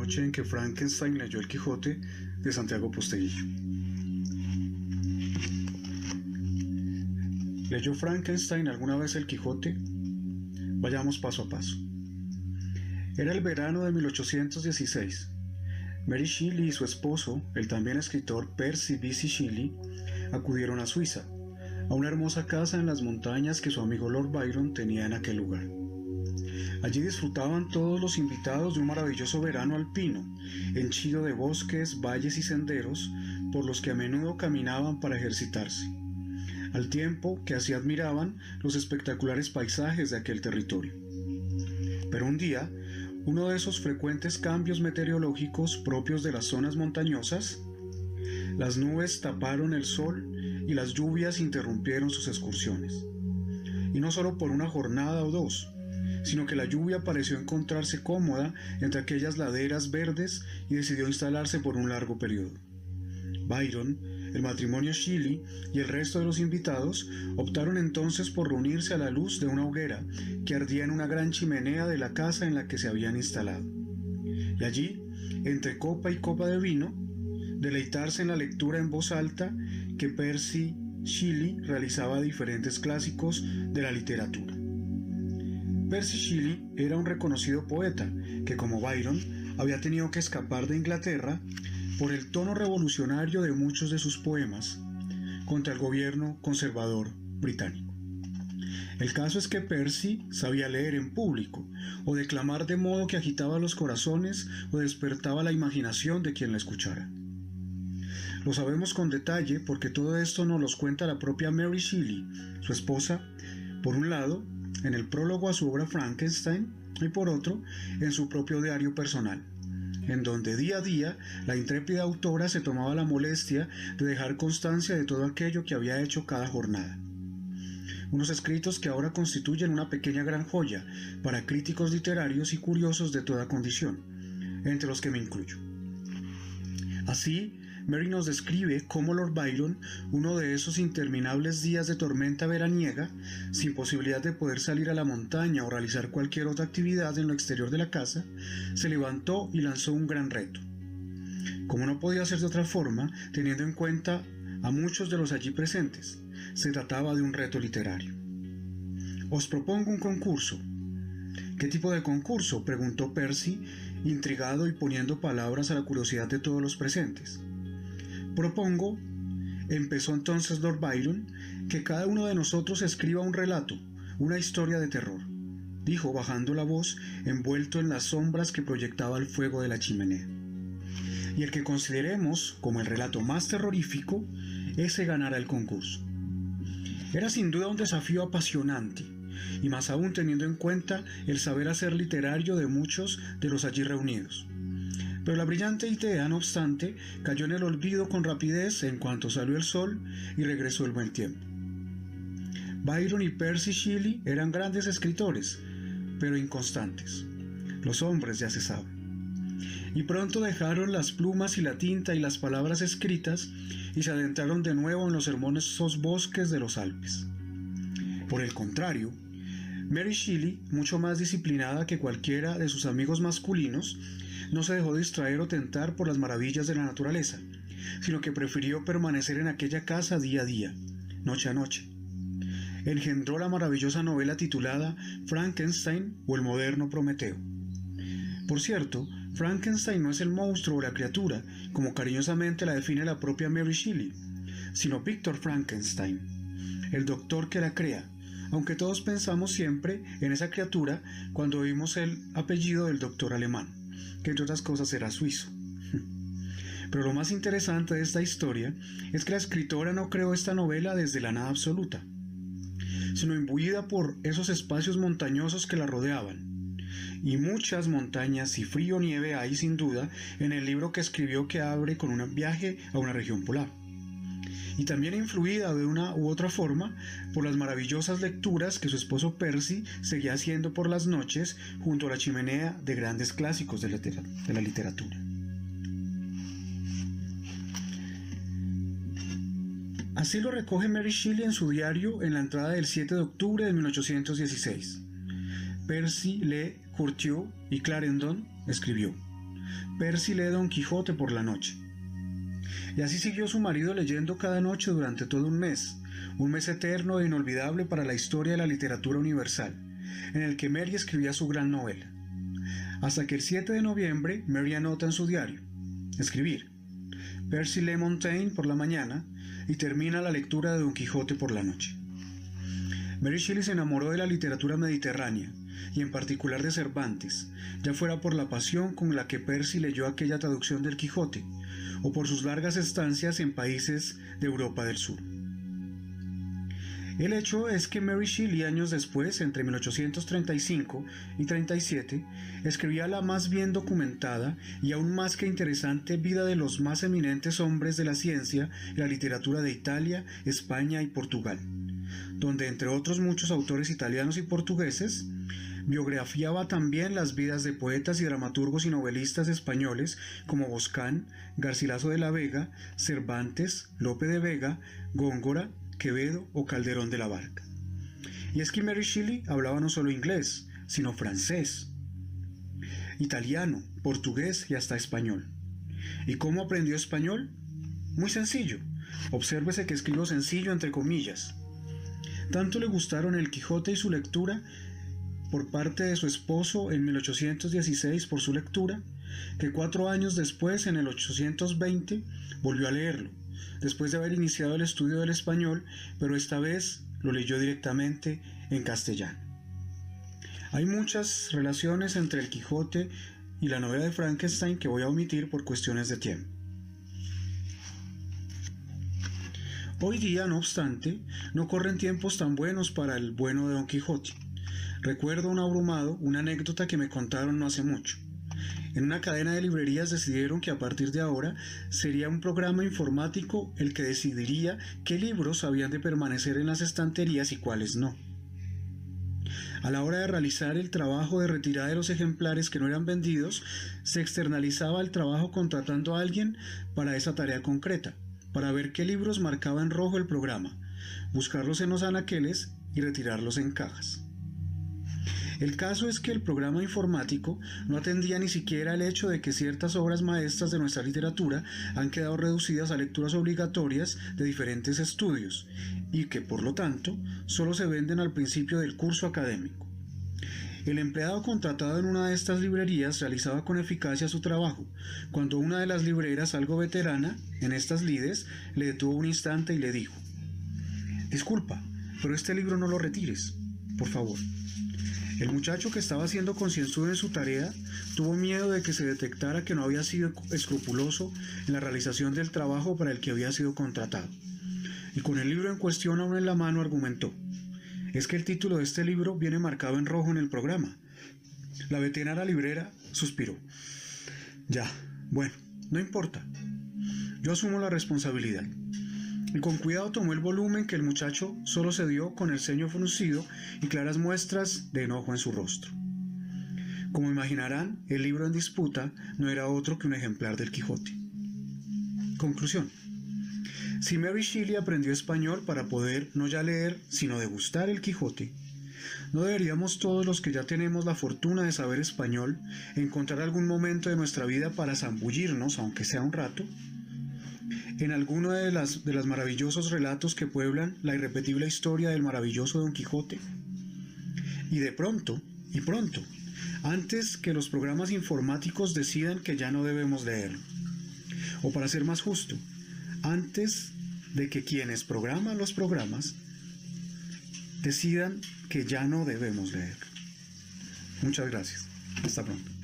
noche en que Frankenstein leyó El Quijote de Santiago Posteguillo. ¿Leyó Frankenstein alguna vez El Quijote? Vayamos paso a paso. Era el verano de 1816. Mary Shelley y su esposo, el también escritor Percy Bysshe Shelley, acudieron a Suiza, a una hermosa casa en las montañas que su amigo Lord Byron tenía en aquel lugar. Allí disfrutaban todos los invitados de un maravilloso verano alpino, henchido de bosques, valles y senderos por los que a menudo caminaban para ejercitarse, al tiempo que así admiraban los espectaculares paisajes de aquel territorio. Pero un día, uno de esos frecuentes cambios meteorológicos propios de las zonas montañosas, las nubes taparon el sol y las lluvias interrumpieron sus excursiones. Y no solo por una jornada o dos, sino que la lluvia pareció encontrarse cómoda entre aquellas laderas verdes y decidió instalarse por un largo periodo. Byron, el matrimonio Shelley y el resto de los invitados optaron entonces por reunirse a la luz de una hoguera que ardía en una gran chimenea de la casa en la que se habían instalado. Y allí, entre copa y copa de vino, deleitarse en la lectura en voz alta que Percy Shelley realizaba de diferentes clásicos de la literatura. Percy Shelley era un reconocido poeta que, como Byron, había tenido que escapar de Inglaterra por el tono revolucionario de muchos de sus poemas contra el gobierno conservador británico. El caso es que Percy sabía leer en público o declamar de modo que agitaba los corazones o despertaba la imaginación de quien la escuchara. Lo sabemos con detalle porque todo esto nos lo cuenta la propia Mary Shelley, su esposa, por un lado, en el prólogo a su obra Frankenstein, y por otro, en su propio diario personal, en donde día a día la intrépida autora se tomaba la molestia de dejar constancia de todo aquello que había hecho cada jornada. Unos escritos que ahora constituyen una pequeña gran joya para críticos literarios y curiosos de toda condición, entre los que me incluyo. Así, Mary nos describe cómo Lord Byron, uno de esos interminables días de tormenta veraniega, sin posibilidad de poder salir a la montaña o realizar cualquier otra actividad en lo exterior de la casa, se levantó y lanzó un gran reto. Como no podía ser de otra forma, teniendo en cuenta a muchos de los allí presentes, se trataba de un reto literario. Os propongo un concurso. ¿Qué tipo de concurso?, preguntó Percy, intrigado y poniendo palabras a la curiosidad de todos los presentes. Propongo, empezó entonces Lord Byron, que cada uno de nosotros escriba un relato, una historia de terror, dijo bajando la voz, envuelto en las sombras que proyectaba el fuego de la chimenea. Y el que consideremos como el relato más terrorífico, ese ganará el concurso. Era sin duda un desafío apasionante, y más aún teniendo en cuenta el saber hacer literario de muchos de los allí reunidos. Pero la brillante idea, no obstante, cayó en el olvido con rapidez en cuanto salió el sol y regresó el buen tiempo. Byron y Percy Shelley eran grandes escritores, pero inconstantes. Los hombres ya se sabe. Y pronto dejaron las plumas y la tinta y las palabras escritas y se adentraron de nuevo en los hermosos bosques de los Alpes. Por el contrario, Mary Shelley, mucho más disciplinada que cualquiera de sus amigos masculinos, no se dejó distraer o tentar por las maravillas de la naturaleza, sino que prefirió permanecer en aquella casa día a día, noche a noche. Engendró la maravillosa novela titulada Frankenstein o el moderno Prometeo. Por cierto, Frankenstein no es el monstruo o la criatura, como cariñosamente la define la propia Mary Shelley, sino Victor Frankenstein, el doctor que la crea, aunque todos pensamos siempre en esa criatura cuando oímos el apellido del doctor alemán, que entre otras cosas era suizo. Pero lo más interesante de esta historia es que la escritora no creó esta novela desde la nada absoluta, sino imbuida por esos espacios montañosos que la rodeaban. Y muchas montañas y frío nieve hay sin duda en el libro que escribió, que abre con un viaje a una región polar. Y también influida de una u otra forma por las maravillosas lecturas que su esposo Percy seguía haciendo por las noches junto a la chimenea de grandes clásicos de la literatura. Así lo recoge Mary Shelley en su diario en la entrada del 7 de octubre de 1816. Percy Le Courtier y Clarendon escribió: Percy lee Don Quijote por la noche. Y así siguió su marido leyendo cada noche durante todo un mes eterno e inolvidable para la historia de la literatura universal, en el que Mary escribía su gran novela. Hasta que el 7 de noviembre Mary anota en su diario: escribir. Percy lee Montaigne por la mañana y termina la lectura de Don Quijote por la noche. Mary Shelley se enamoró de la literatura mediterránea, y en particular de Cervantes, ya fuera por la pasión con la que Percy leyó aquella traducción del Quijote, o por sus largas estancias en países de Europa del Sur. El hecho es que Mary Shelley, años después, entre 1835 y 37, escribía la más bien documentada y aún más que interesante vida de los más eminentes hombres de la ciencia y la literatura de Italia, España y Portugal, donde, entre otros muchos autores italianos y portugueses, biografiaba también las vidas de poetas y dramaturgos y novelistas españoles como Boscán, Garcilaso de la Vega, Cervantes, Lope de Vega, Góngora, Quevedo o Calderón de la Barca. Y es que Mary Shelley hablaba no solo inglés, sino francés, italiano, portugués y hasta español. ¿Y cómo aprendió español? Muy sencillo. Obsérvese que escribo sencillo entre comillas. Tanto le gustaron el Quijote y su lectura por parte de su esposo en 1816 por su lectura, que 4 años después, en el 820, volvió a leerlo, después de haber iniciado el estudio del español, pero esta vez lo leyó directamente en castellano. Hay muchas relaciones entre el Quijote y la novela de Frankenstein que voy a omitir por cuestiones de tiempo. Hoy día, no obstante, no corren tiempos tan buenos para el bueno de Don Quijote. Recuerdo un abrumado una anécdota que me contaron no hace mucho. En una cadena de librerías decidieron que a partir de ahora sería un programa informático el que decidiría qué libros habían de permanecer en las estanterías y cuáles no. A la hora de realizar el trabajo de retirada de los ejemplares que no eran vendidos, se externalizaba el trabajo contratando a alguien para esa tarea concreta, para ver qué libros marcaba en rojo el programa, buscarlos en los anaqueles y retirarlos en cajas. El caso es que el programa informático no atendía ni siquiera el hecho de que ciertas obras maestras de nuestra literatura han quedado reducidas a lecturas obligatorias de diferentes estudios y que, por lo tanto, solo se venden al principio del curso académico. El empleado contratado en una de estas librerías realizaba con eficacia su trabajo, cuando una de las libreras, algo veterana en estas lides, le detuvo un instante y le dijo: «Disculpa, pero este libro no lo retires, por favor». El muchacho, que estaba siendo concienzudo en su tarea, tuvo miedo de que se detectara que no había sido escrupuloso en la realización del trabajo para el que había sido contratado. Y con el libro en cuestión aún en la mano argumentó: «Es que el título de este libro viene marcado en rojo en el programa». La veterana librera suspiró. «Ya, bueno, no importa. Yo asumo la responsabilidad». Y con cuidado tomó el volumen, que el muchacho solo se dio con el ceño fruncido y claras muestras de enojo en su rostro. Como imaginarán, el libro en disputa no era otro que un ejemplar del Quijote. Conclusión. Si Mary Shelley aprendió español para poder no ya leer, sino degustar el Quijote, ¿no deberíamos todos los que ya tenemos la fortuna de saber español encontrar algún momento de nuestra vida para zambullirnos, aunque sea un rato, en alguno de los maravillosos relatos que pueblan la irrepetible historia del maravilloso Don Quijote? Y pronto, antes que los programas informáticos decidan que ya no debemos leerlo. O, para ser más justo, antes de que quienes programan los programas decidan que ya no debemos leer. Muchas gracias. Hasta pronto.